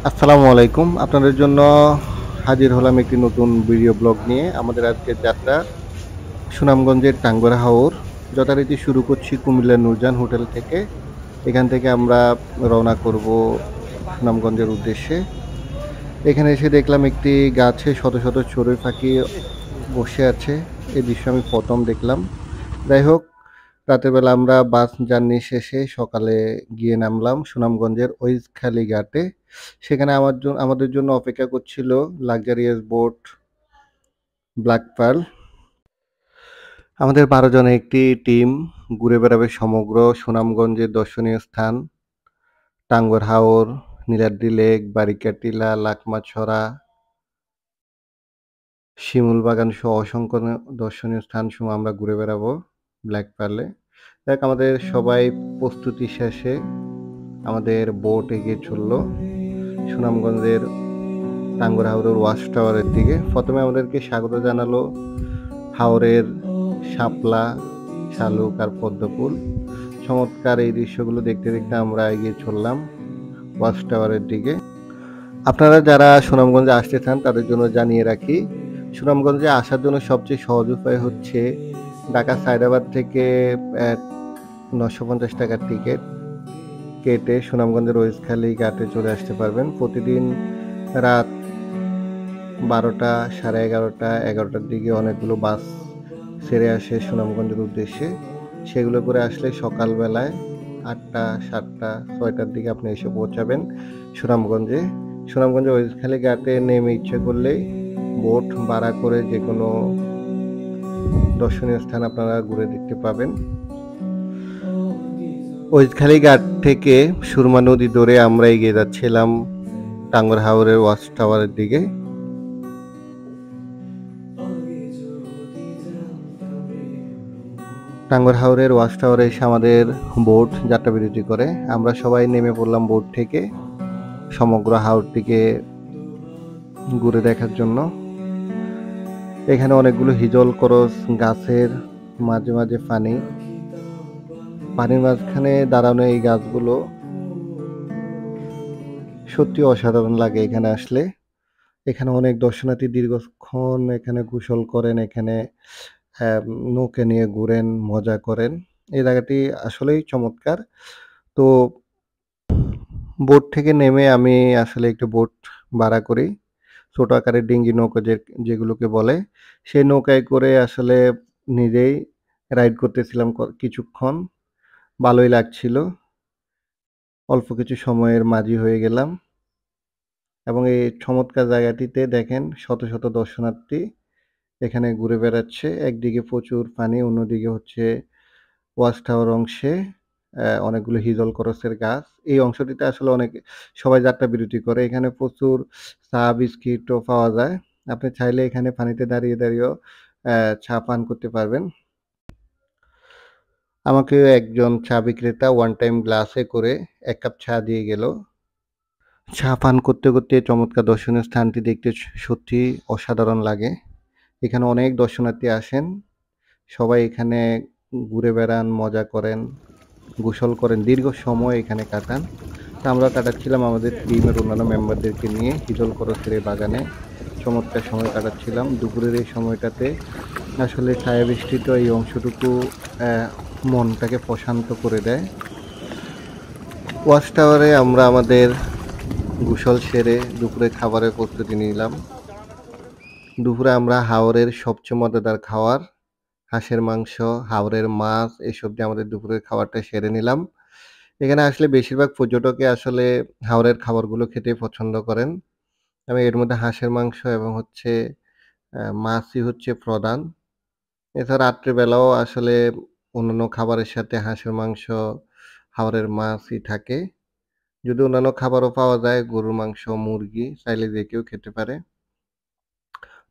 আসসালামু আলাইকুম। আপনাদের জন্য হাজির হলাম একটি নতুন ভিডিও ব্লগ নিয়ে। আমাদের আজকের যাত্রা সুনামগঞ্জের টাঙ্গুয়ার হাওর। যথারীতি শুরু করছি কুমিল্লার নূরজাহান হোটেল থেকে। এখান থেকে আমরা রওনা করব সুনামগঞ্জের উদ্দেশ্যে। এখানে এসে দেখলাম একটি গাছে শত শত চড়ুই পাখি বসে আছে। এই দৃশ্য আমি প্রথম দেখলাম। যাই হোক, রাতের বেলা আমরা বাস জার্নি শেষে সকালে গিয়ে নামলাম সুনামগঞ্জের ওইজখালী ঘাটে। সেখানে আমাদের জন্য অপেক্ষা করছিল লাক্সারিয়াস বোট ব্ল্যাক পার্ল। আমাদের ১২ জনের একটি টিম ঘুরে বেড়াবে সমগ্র সুনামগঞ্জের দর্শনীয় স্থান টাঙ্গুয়ার হাওর, নীলাদ্রি লেক, বারিকাটিলা, লাকমাছড়া, শিমুল বাগান সহ অসংখ্য দর্শনীয় স্থানসমূহ আমরা ঘুরে বেড়াবো ব্ল্যাক পার্লে। দেখ, আমাদের সবাই প্রস্তুতি শেষে আমাদের বোট এগিয়ে চলল সুনামগঞ্জের টাঙ্গুয়ার হাওরের ওয়াচ টাওয়ারের দিকে। প্রথমে আমাদেরকে স্বাগত জানালো হাওরের শাপলা, শালুক আর পদ্মফুল। চমৎকার এই দৃশ্যগুলো দেখতে দেখতে আমরা এগিয়ে চললাম ওয়াচ টাওয়ারের দিকে। আপনারা যারা সুনামগঞ্জে আসতে চান তাদের জন্য জানিয়ে রাখি, সুনামগঞ্জে আসার জন্য সবচেয়ে সহজ উপায় হচ্ছে ঢাকা সায়দাবাদ থেকে 950 টাকার টিকিট কেটে সুনামগঞ্জের ওইজখালী ঘাটে চলে আসতে পারবেন। প্রতিদিন রাত 12টা, 11:30, 11টার দিকে অনেকগুলো বাস ছেড়ে আসে সুনামগঞ্জের উদ্দেশ্যে। সেগুলো করে আসলে সকালবেলায় 8টা, 7টা, 6টার দিকে আপনি এসে পৌঁছাবেন সুনামগঞ্জে। সুনামগঞ্জে ওইজখালী ঘাটে নেমে ইচ্ছে করলেই বোট ভাড়া করে যে কোনো দর্শনীয় স্থান আপনারা ঘুরে দেখতে পাবেন। ওইজখালী ঘাট থেকে সুরমা নদী ধরে আমরা এগিয়ে যাচ্ছিলাম টাঙ্গুয়ার হাওরের ওয়াচ টাওয়ারের দিকে। টাঙ্গুয়ার হাওরের ওয়াচ টাওয়ারে এসে আমাদের বোট যাত্রা বিরতি করে। আমরা সবাই নেমে পড়লাম বোট থেকে সমগ্র হাওরটিকে ঘুরে দেখার জন্য। এখানে অনেকগুলো হিজল করস গাছের মাঝে মাঝে পানির মাঝখানে দাঁড়ানো এই গাছগুলো সত্যি অসাধারণ লাগে এখানে আসলে। এখানে অনেক দর্শনার্থী দীর্ঘক্ষণ এখানে গোসল করেন, এখানে নৌকা নিয়ে ঘুরেন, মজা করেন। এই জায়গাটি আসলেই চমৎকার। তো বোট থেকে নেমে আমি আসলে একটু বোট ভাড়া করি, ছোট আকারের ডিঙ্গি নৌকা যেগুলোকে বলে। সেই নৌকায় করে আসলে নিজেই রাইড করতেছিলাম কিছুক্ষণ। ভালোই লাগছিল। অল্প কিছু সময়ের মাঝি হয়ে গেলাম এবং এই চমৎকার জায়গাটিতে দেখেন শত শত দর্শনার্থী এখানে ঘুরে বেড়াচ্ছে। একদিকে প্রচুর পানি, অন্যদিকে হচ্ছে ওয়াচ টাওয়ার অংশে অনেকগুলো হিজল করসের গাছ। এই অংশটিতে আসলে সবাই যাত্রা বিরতি করে। এখানে প্রচুর চা বিস্কিটও পাওয়া যায়। আপনি চাইলে এখানে পানিতে দাঁড়িয়েও চা পান করতে পারবেন। আমাকে একজন চা বিক্রেতা ওয়ান টাইম গ্লাসে করে 1 কাপ চা দিয়ে গেল। চা পান করতে করতে চমৎকার দর্শনীয় স্থানটি দেখতে সত্যি অসাধারণ লাগে। এখানে অনেক দর্শনার্থী আসেন। সবাই এখানে ঘুরে বেড়ান, মজা করেন, গোসল করেন, দীর্ঘ সময় এখানে কাটান। তা আমরা কাটাচ্ছিলাম আমাদের টিমের অন্যান্য মেম্বারদেরকে নিয়ে হিজল করসের এই বাগানে চমৎকার সময় কাটাচ্ছিলাম। দুপুরের এই সময়টাতে আসলে ছায়াবেষ্টিত এই অংশটুকু মনটাকে প্রশান্ত করে দেয়। ওয়াচ টাওয়ারে আমরা আমাদের গোসল সেরে দুপুরে খাবারের প্রস্তুতি নিলাম। দুপুরে আমরা হাওরের সবচেয়ে মজাদার খাবার হাঁসের মাংস, হাওরের মাছ এসব দিয়ে আমাদের দুপুরের খাবারটা সেরে নিলাম। এখানে আসলে বেশিরভাগ পর্যটকে আসলে হাওরের খাবারগুলো খেতে পছন্দ করেন। এবং এর মধ্যে হাঁসের মাংস এবং হচ্ছে মাছই হচ্ছে প্রধান। এছাড়া রাত্রে বেলাও আসলে অন্যান্য খাবারের সাথে হাঁসের মাংস, হাওরের মাছই থাকে। যদি অন্যান্য খাবারও পাওয়া যায়, গরুর মাংস, মুরগি, চাইলে যে কেউ খেতে পারে।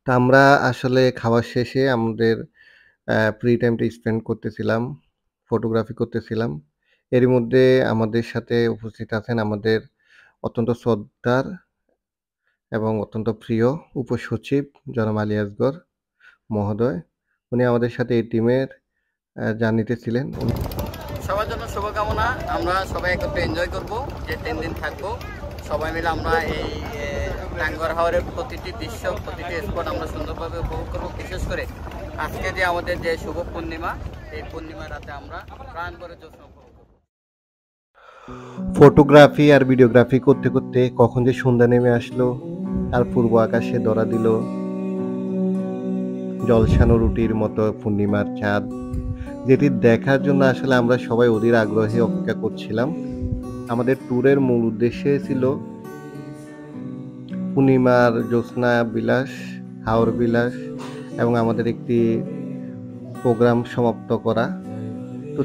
তা আমরা আসলে খাওয়ার শেষে আমাদের ফ্রি টাইমটা স্পেন্ড করতেছিলাম, ফটোগ্রাফি করতেছিলাম। এরই মধ্যে আমাদের সাথে উপস্থিত আছেন আমাদের অত্যন্ত শ্রদ্ধার এবং অত্যন্ত প্রিয় উপসচিব জনাব আলী আসগর মহোদয়। উনি আমাদের সাথে এই টিমের জার্নিতে ছিলেন। সবার জন্য শুভকামনা। আমরা সবাই একটু এনজয় করব, যে 3 দিন থাকবো সবাই মিলে আমরা এই টাঙ্গুয়ার হাওরের প্রতিটি দৃশ্য, প্রতিটি স্পট আমরা সুন্দরভাবে উপভোগ করবো। বিশেষ করে আজকে যে আমাদের যে শুভ পূর্ণিমা, এই পূর্ণিমা রাতে আমরা প্রাণ ভরে জ্যোৎস্না উপভোগ করবো। ফটোগ্রাফি আর ভিডিওগ্রাফি করতে করতে কখন যে সন্ধ্যা নেমে আসলো আর পূর্ব আকাশে ধরা দিল জলসানো রুটির মতো পূর্ণিমার চাঁদ, যেটি দেখার জন্য আসলে আমরা সবাই অধীর আগ্রহে অপেক্ষা করছিলাম। আমাদের ট্যুরের মূল উদ্দেশ্য ছিল পূর্ণিমার জ্যোৎস্না বিলাস, হাওর বিলাস এবং আমাদের একটি প্রোগ্রাম সমাপ্ত করা। তো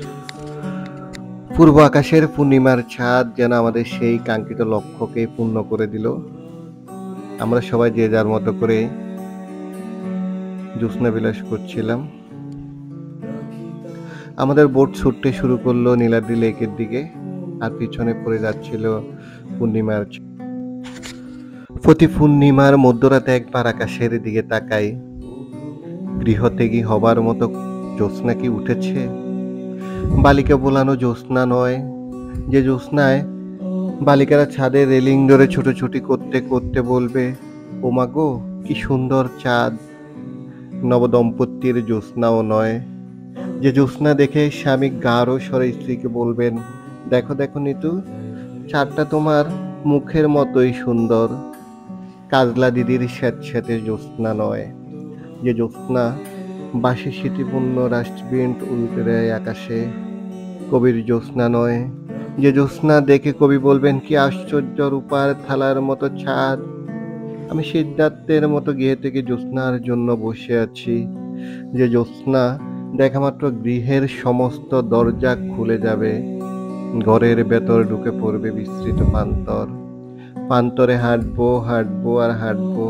পূর্ব আকাশের পূর্ণিমার চাঁদ যেন আমাদের সেই কাঙ্ক্ষিত লক্ষ্যকে পূর্ণ করে দিল। আমরা সবাই যে যার মতো করে জ্যোৎস্না বিলাস করছিলাম। আমাদের বোট ছুটতে শুরু করলো নীলাদ্রি লেকের দিকে, আর পিছনে পড়ে যাচ্ছিল পূর্ণিমার। প্রতি পূর্ণিমার মধ্যরাতে একবার আকাশের দিকে তাকাই, গৃহত্যাগী হবার মতো জ্যোৎস্না কি উঠেছে? বালিকা বোলানো জ্যোৎস্না নয়, যে জ্যোৎস্নায় বালিকারা ছাদের রেলিং ধরে ছোটাছুটি করতে করতে বলবে, ও মা গো কি সুন্দর চাঁদ। নবদম্পতির জ্যোৎস্নাও নয়, যে জ্যোৎস্না দেখে স্বামী গাঢ় স্বরে স্ত্রীকে বলবেন, দেখো দেখো নিতু, চাঁদটা তোমার মুখের মতোই সুন্দর। কাজলা দিদির স্যাঁতস্যাঁতে জ্যোৎস্না নয়, যে জ্যোৎস্না বাঁশি স্মৃতিপূর্ণ রাষ্ট্রবিন্ট উল্টে দেয় আকাশে। কবির জ্যোৎস্না নয়, যে জ্যোৎস্না দেখে কবি বলবেন, কি আশ্চর্য রূপার থালার মতো ছাদ। আমি সিদ্ধার্থের মতো গৃহে থেকে জ্যোৎস্নার জন্য বসে আছি, যে জ্যোৎস্না দেখা মাত্র গৃহের সমস্ত দরজা খুলে যাবে, ঘরের ভেতর ঢুকে পড়বে বিস্তৃত প্রান্তর। প্রান্তরে হাঁটবো হাঁটবো আর হাঁটবো।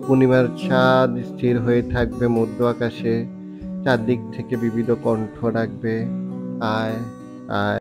পূর্ণিমার চাঁদ স্থির হয়ে থাকবে মধ্য আকাশে, চারদিক থেকে বিবিধ কণ্ঠ ডাকবে, আয় আয়।